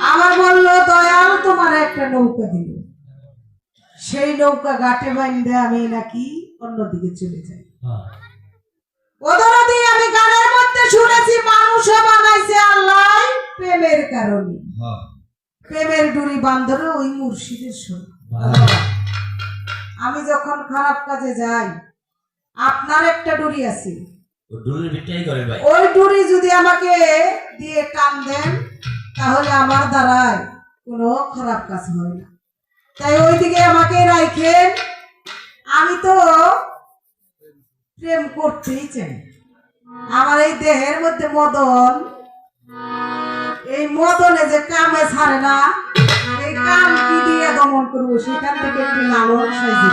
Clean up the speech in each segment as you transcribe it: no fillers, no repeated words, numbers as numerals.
আমার বললো দয়াল তোমার একটা নৌকা দিল, সেই নৌকা ঘাটে বাইন্দে আমি নাকি অন্যদিকে চলে যাই। ওদরদি আমি গানের মধ্যে শুনেছি মানুষে বানাইছে আল্লাহ প্রেমের কারণে, প্রেমের ডুরি বান্ধবে ওই মুর্শিদের সঙ্গে। আমি যখন খারাপ কাজে যাই, আপনার একটা ডুরি আছে, ওই ডুরি যদি আমাকে দিয়ে টান দেন তাহলে আমার দ্বারায় কোনো খারাপ কাজ হয় না, তাই ওইদিকে আমাকে রাখেন। আমি তো প্রেম করতেই চাই, আমার এই দেহের মধ্যে মদন, এই মদনে যে কামে ছাড়ে না, এই কাম কি দিয়ে দমন করবো সেখান থেকে একটু লালন সাইজি।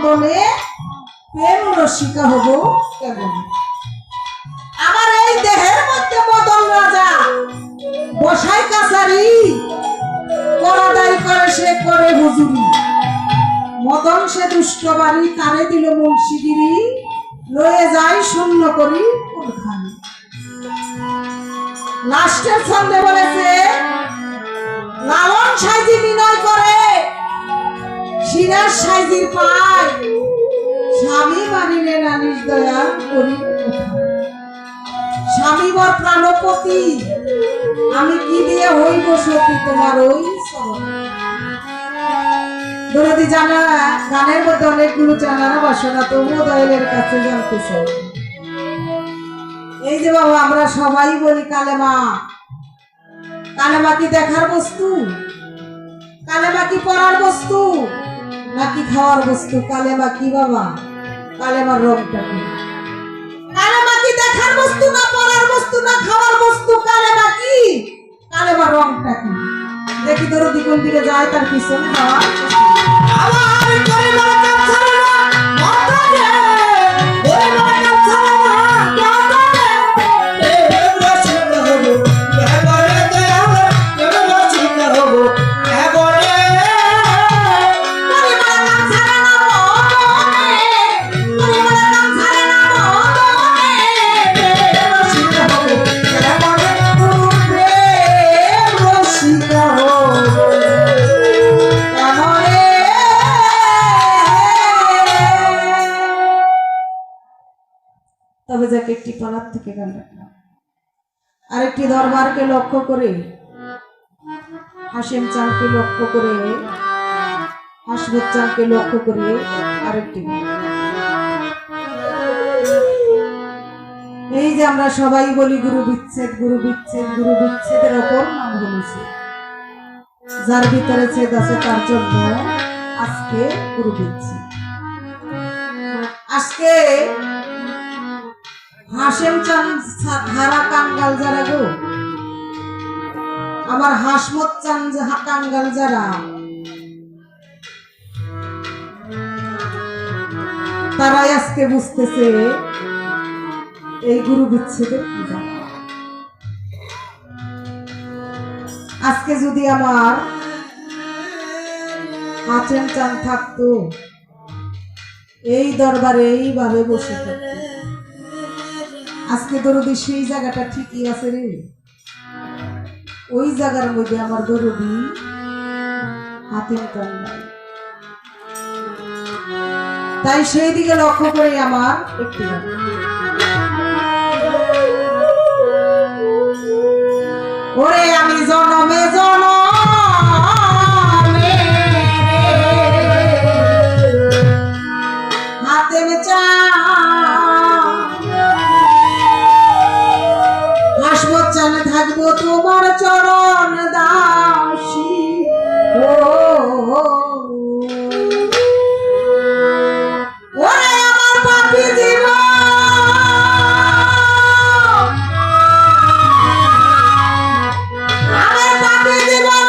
মদনে প্রেম রসিকা হব কেমন? আমার এই দেহের মধ্যে মদন রাজা বসাই কাছারি, পরাদাই করে সে করে হুজুরি। মদন সে দুষ্ট বাড়ি, তারে দিল মুন্সিগিরি, লয়ে যাই শূন্য করি কোনখানে। লাস্টের ছন্দে বলেছে লালন সাইজি বিনয় করে সিরাজ সাইজির পায়, স্বামী মানিলে নানিস দয়া করি। স্বামী বর প্রাণপতি, আমি কি দিয়ে হইব সতী তোমার ওই চরণ। দরদি জানা গানের মধ্যে অনেকগুলো জানানো বাসনা, তবুও দয়ালের কাছে জানতে চাই। এই যে বাবা আমরা সবাই বলি কালেমা, কালেমা কি দেখার বস্তু? কালেমা কি পড়ার বস্তু নাকি খাওয়ার বস্তু? কালেমা কি বাবা? কালেমার রংটা কি? কালেমা কি দেখার বস্তু না পড়ার বস্তু না খাওয়ার বস্তু? কালেমা কি? কালেমার রংটা কি? দেখি দরদি কোন দিকে যায় তার পিছনে যাওয়ার তবে যাকে একটি পালার থেকে গান রাখলাম। আরেকটি দরবারকে লক্ষ্য করে, হাসিম চাঁদকে লক্ষ্য করে, হাসমত চাঁদকে লক্ষ্য করে আরেকটি। এই যে আমরা সবাই বলি গুরু বিচ্ছেদ, গুরু বিচ্ছেদ, গুরু বিচ্ছেদের ওপর নাম বলেছে। যার ভিতরে ছেদ আছে তার জন্য আজকে গুরু বিচ্ছেদ। আজকে হাসেম চাঁদ হারা কাঙ্গাল যারা গো, আমার হাসমত চাঁদ কাঙ্গাল যারা, তারাই আজকে বুঝতেছে এই গুরু বিচ্ছেদের পূজা। আজকে যদি আমার হাসেম চাঁদ থাকতো এই দরবারে এইভাবে বসে থাকতো, আজকে দরদি সেই জায়গাটা ঠিকই আছে রে। ওই জায়গার মধ্যে আমার দরদি হাতের কান নাই। তাই সেই দিকে লক্ষ্য করে আমার একটি ওরে আমি জনমে জনমে হাতে চা হাসমত চান থাকবো তোমার চরণ দাসী। ওরে আমার পাপী জীবন, আমার পাপী জীবন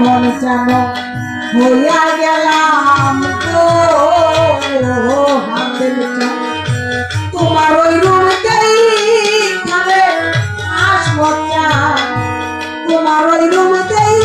কেমন যেন হইয়া গেলাম গো হাতের চান তোমার ওই রুমতেই খাবে আসবো চান তোমার ওই রুমতেই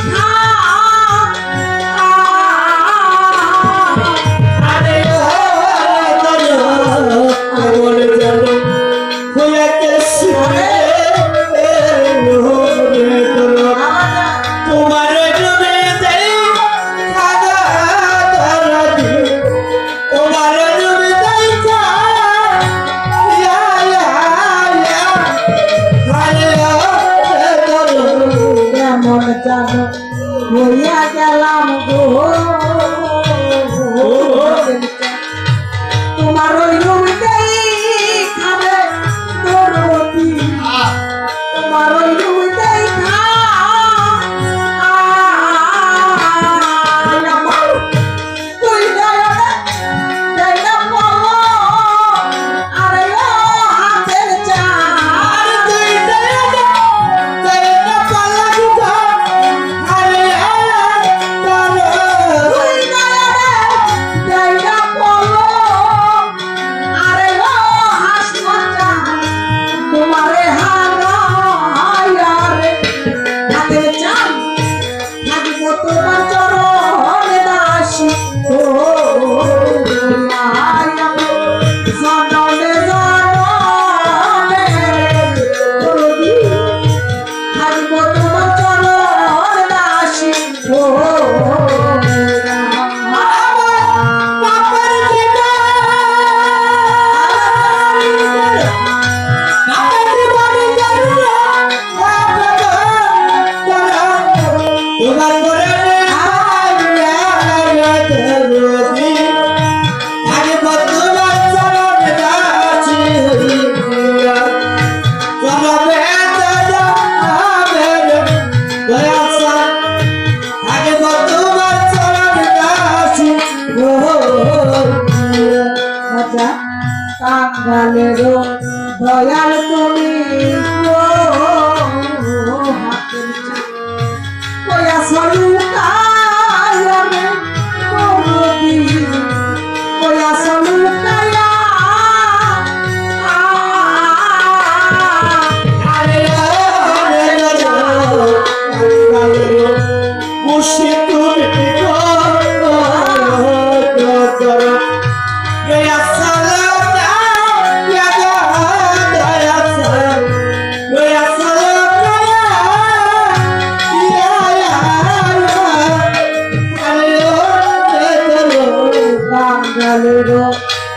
হইয়া গেলাম গো তোমার ওই রুমতেই খাবে দরদি তোমার ওই রুমতেই কাঙ্গালেরও দয়াল তুমি হাতের কয়া সলুকায়ারে করবি কয়া সলুকায়া মুর্শিদ তুমি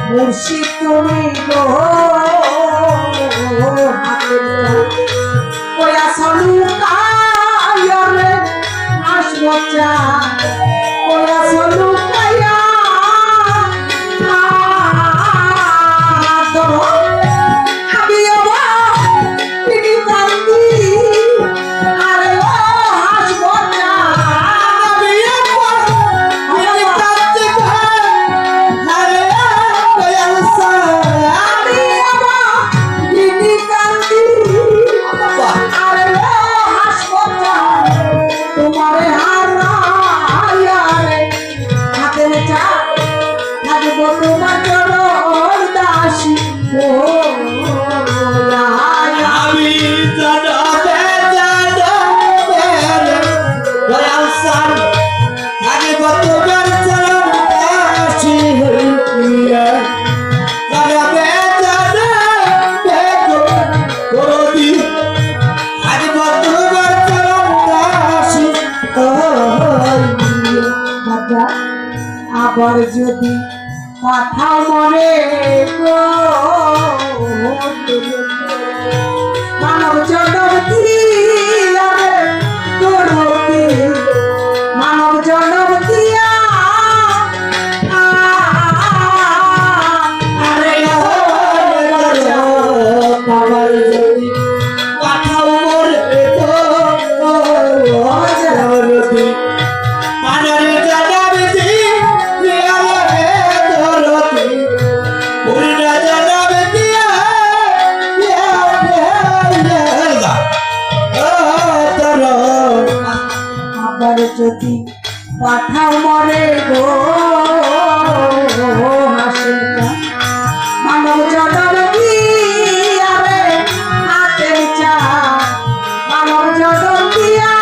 মুর্শিদ তুমি গো কয়া সলুকায়ারে আসবো চা কয়া সলুকায়া আবার যদি কথা মনে গো মানব জনম দিয়া মানব জনম দিয়া আবার যদি কথা মনে যদি পাঠাও মরে গো হাসের গান মানব জনম দিয়া রে হাতের চা মানব জনম দিয়া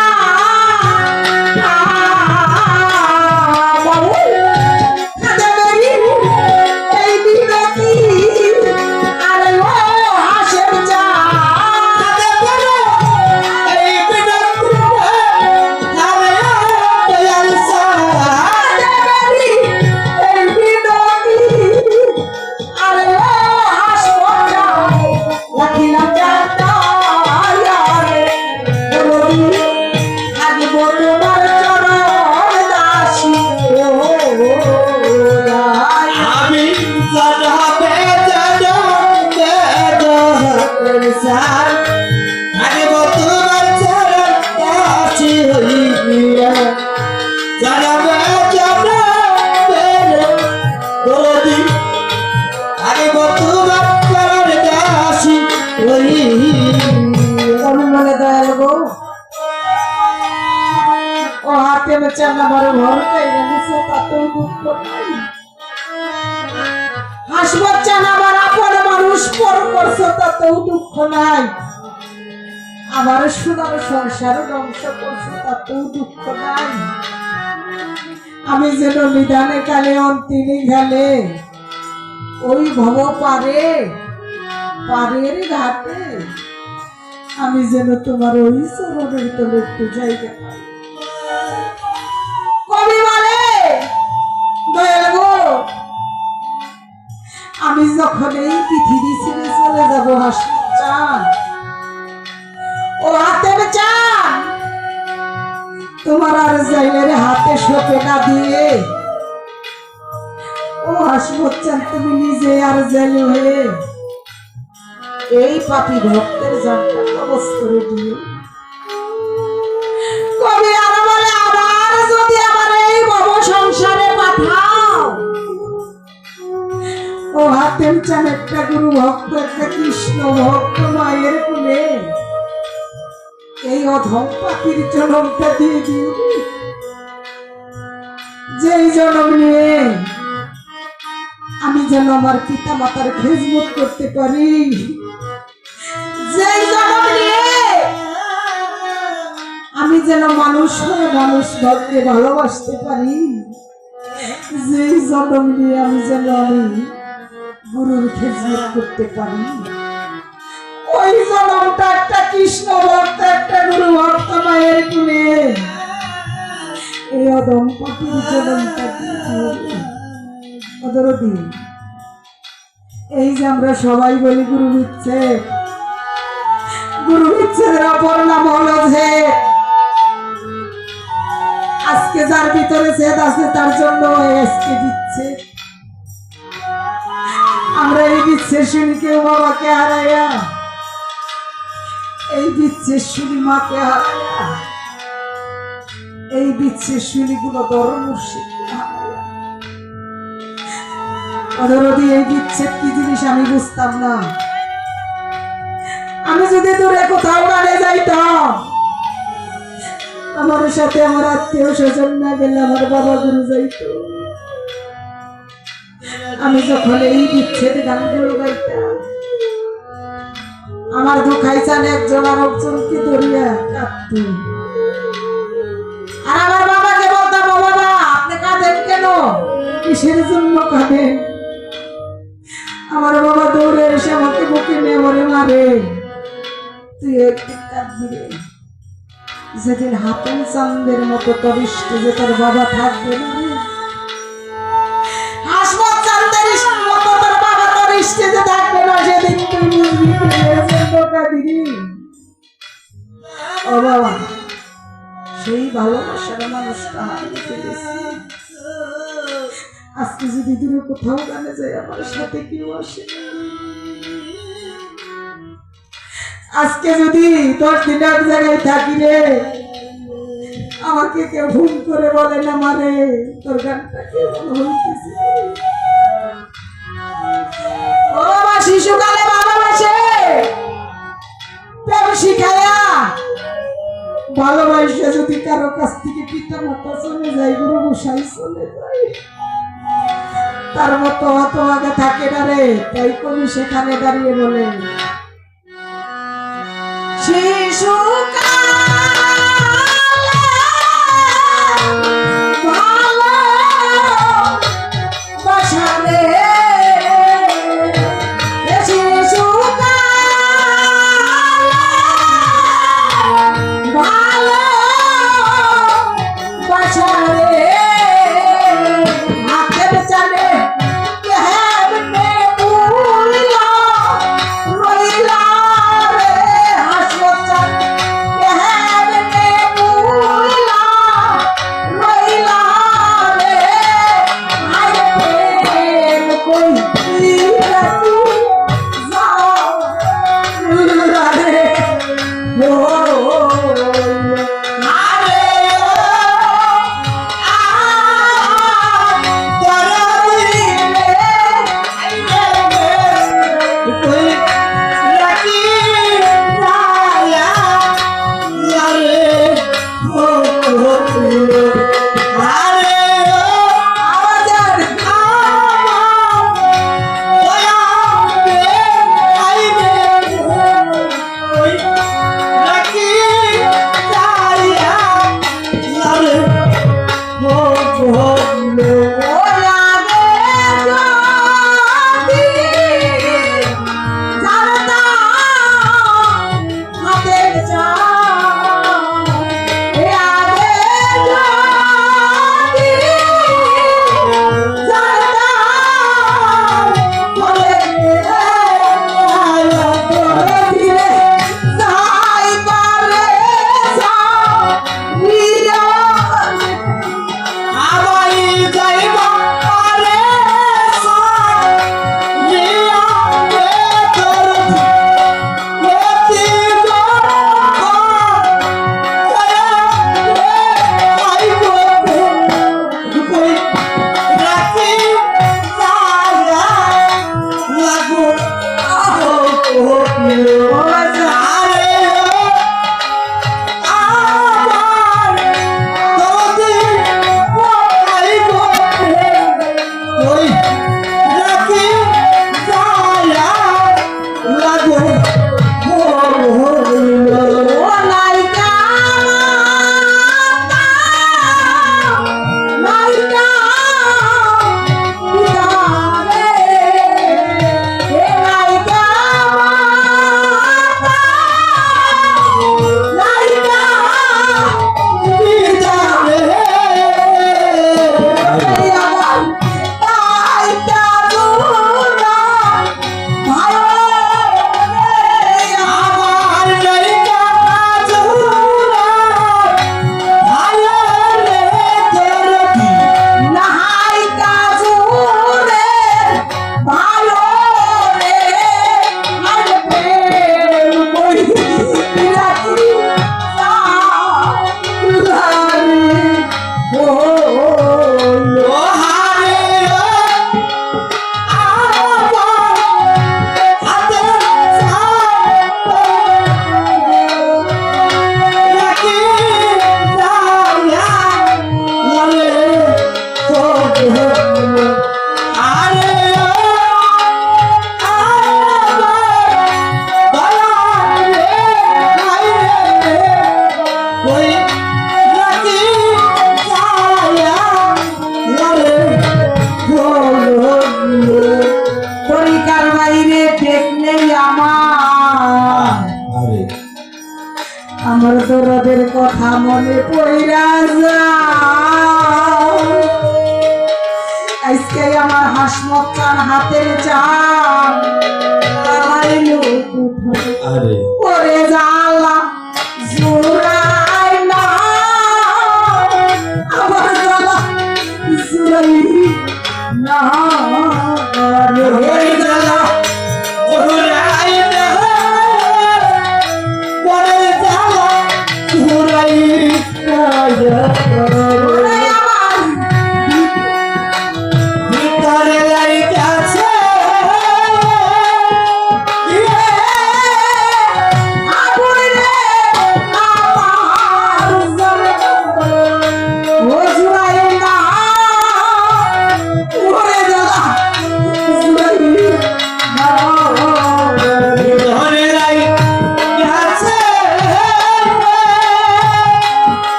আবার সুন্দর সংসার ধ্বংস করছে তাতেও দুঃখ নাই আমি যেন নিদানে কালে অন্তিনী গেলে ওই ভব পারের ঘাটে আমি যেন তোমার ওই চরণের তলে একটু জায়গা পাই কবি বলে দয়াল গো আমি যখন এই পৃথিবী ছেড়ে চলে যাবো হাসি চান ও হাতের চান তোমার আর জাইলের হাতে শোকে না দিয়ে ও হাসমত চান তুমি নিজে আর জাইলে হয়ে এই পাপী ভক্তের জানটা কবজ করে দিও কবি আর বলে আবার যদি আমার এই ভব সংসারে পাঠাও ও হাতের চান একটা গুরু ভক্ত একটা কৃষ্ণ ভক্ত মায়ের কোলে এই অধম পাখির জন্মটা দিয়ে দিও যেই জন্ম নিয়ে আমি যেন আমার পিতা মাতার খেজমত করতে পারি যেই জন্ম নিয়ে আমি যেন মানুষ হয়ে মানুষ ভাবতে ভালোবাসতে পারি যেই জন্ম নিয়ে আমি যেন গুরুর খেজমত করতে পারি ওই জন্মটা একটা কৃষ্ণ ভক্ত একটা গুরু ভক্ত মায়ের কুলে এই অদম পাখির জন্মটা দিন এই যে আমরা সবাই বলি গুরু বিচ্ছেদের অপর নাম হলো যে আজকে যার ভিতরে ছেদ আছে তার জন্য আজকে দিচ্ছে আমরা এই বিচ্ছেদ শুনি কেউ বাবাকে হারাইয়া এই বিচ্ছেদ শুনি মাকে হারাইয়া এই বিচ্ছেদ শুনি গুলো ধর্মশিক্ষা হারাইয়া অদরদি এই বিচ্ছেদ কি জিনিস আমি বুঝতাম না আমি যদি দূরে কোথাও গানে যাইতাম আমার সাথে আমার আত্মীয় স্বজন না গেলে আমার বাবা গুরু যাইত আমি যখন এই বিচ্ছেদ গানগুলো গাইতাম আমার দুঃখাই চান একজন আরেকজনকে ধরিয়া কাঁদত আর আমার বাবাকে বলতাম ও বাবা আপনি কাঁদেন কেন কিসের জন্য কাঁদেন আমার বাবা দৌড়ে এসে আমাকে বুকে নিয়ে মরে মারে তুই একদিন কাঁদবি রে যেদিন হাতেন চাঁদের মতো তরিষ্ঠ যে তোর বাবা থাকবে না হাসমত চাঁদের মতো তোর বাবা তরিষ্ঠ যে থাকবে না সেদিন তুই বুঝবি ও বাবা সেই ভালোবাসার মানুষটা হারিয়ে ফেলেছি আজকে যদি দূরে কোথাও গানে যাই আমার সাথে কেউ আসে আজকে যদি 10 দিন এক জায়গায় থাকি রে আমাকে কেউ ফোন করে বলে না মারে তোর গানটা কেউ বলতেছে ও বাবা শিশুকালে ভালোবাসে প্রেম শিখায়া ভালোবাসা যদি কারো কাছ থেকে পিতা মাতা চলে যায়, গুরু গোসাই চলে যায়, তার মতো অত আগে থাকে না রে। তাই কবি সেখানে দাঁড়িয়ে বলে, আমার দরদের কথা মনে পড়া যায়। আজকে আমার হাসমত খান হাতের চাপ পরে জ্বালা জোড়ায় না আমার জ্বালা জোড়াই না রে জ্বালা জোড়াই না পরে জ্বালা জোড়াই না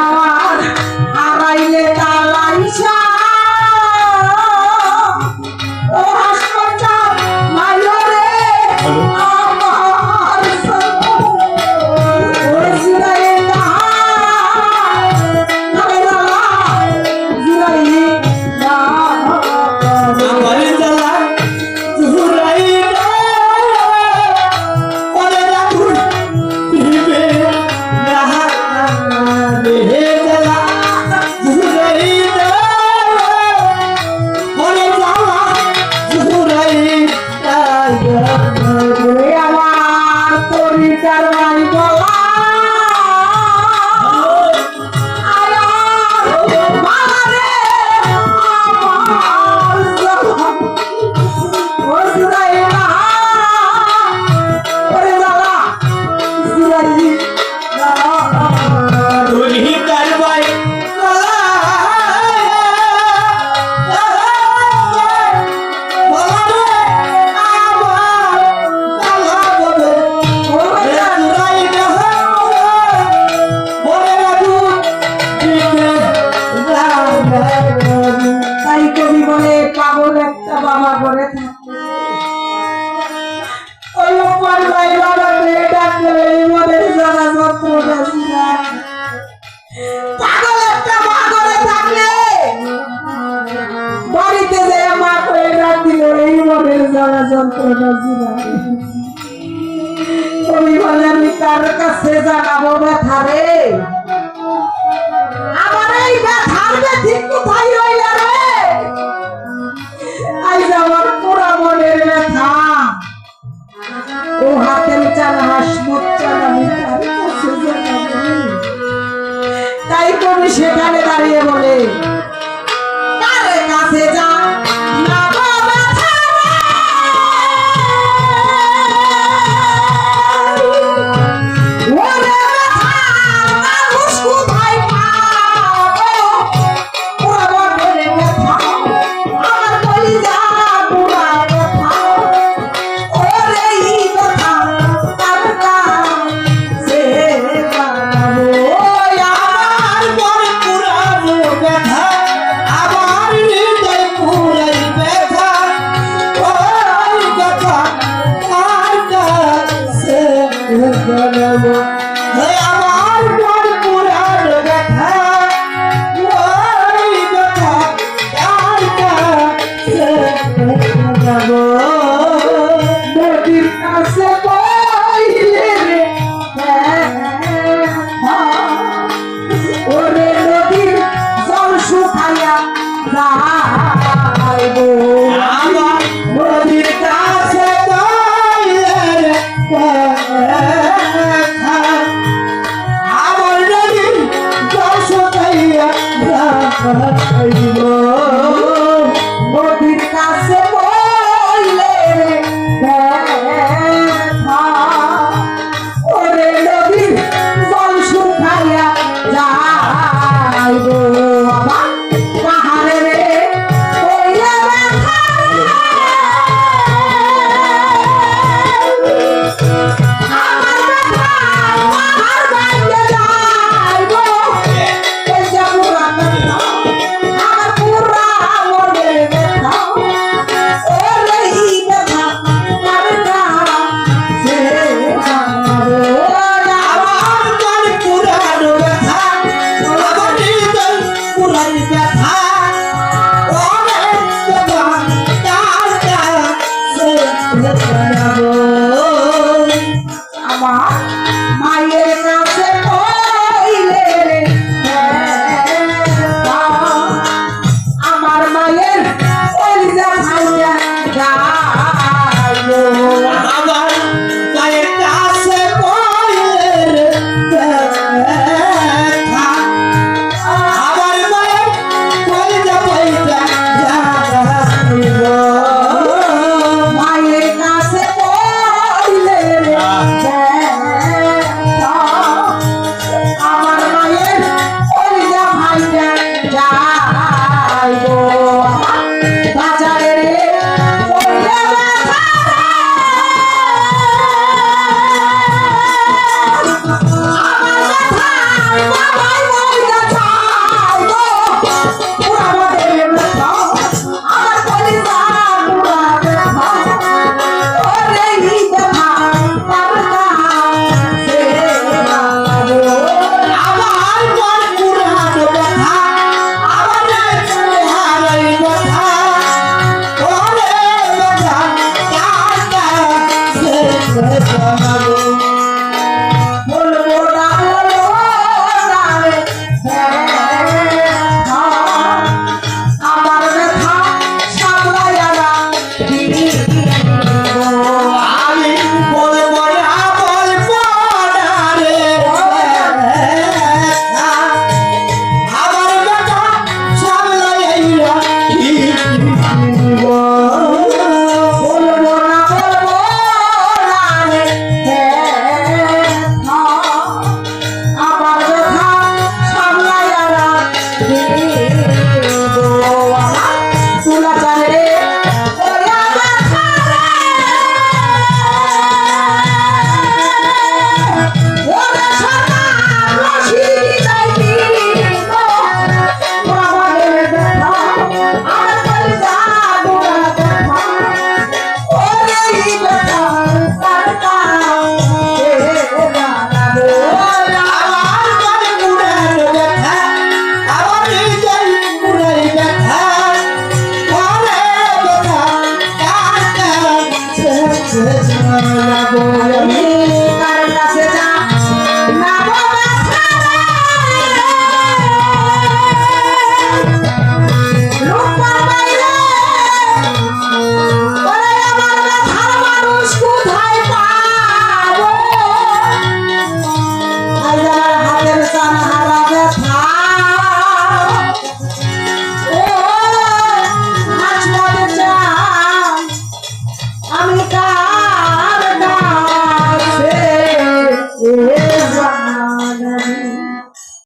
আমার হারাইলে তালাইসা ও হাসপাতাল মাইলো রে আমার ও জিরাই না জিরাই না আমার জ্বালা জুড়াই দে ওরে রাখুন দিবে না রে জ্বালা জুড়াই দে ওরে জ্বালা জুড়াই দে ওরে আমার তরিকার নাই বলা আয়ার মারে আমার জবান ও জুড়াই না ওরে বাবা জুড়াই না তুই কারবাই তাই কবি বলে পাগল একটা বাবা করে থাকে ওই উপর ভাই বাবা মেয়ে ডাকলে মনের জ্বালা যন্ত্রণা ছিলাম পাগল একটা মা করে থাকলে বাড়িতে যে মা করে ডাক দিল এই মনের জ্বালা যন্ত্রণা ছিলাম কবি বলে আমি কার কাছে জানাবো ব্যথা রে আমার এই ব্যথার ব্যথি কোথায় রইলা রে আজ আমার পুরা মনের ব্যথা ও হাতের চাল হাসমত চাল আমি কার কাছে জানাবো তাই কবি সেখানে দাঁড়িয়ে বলে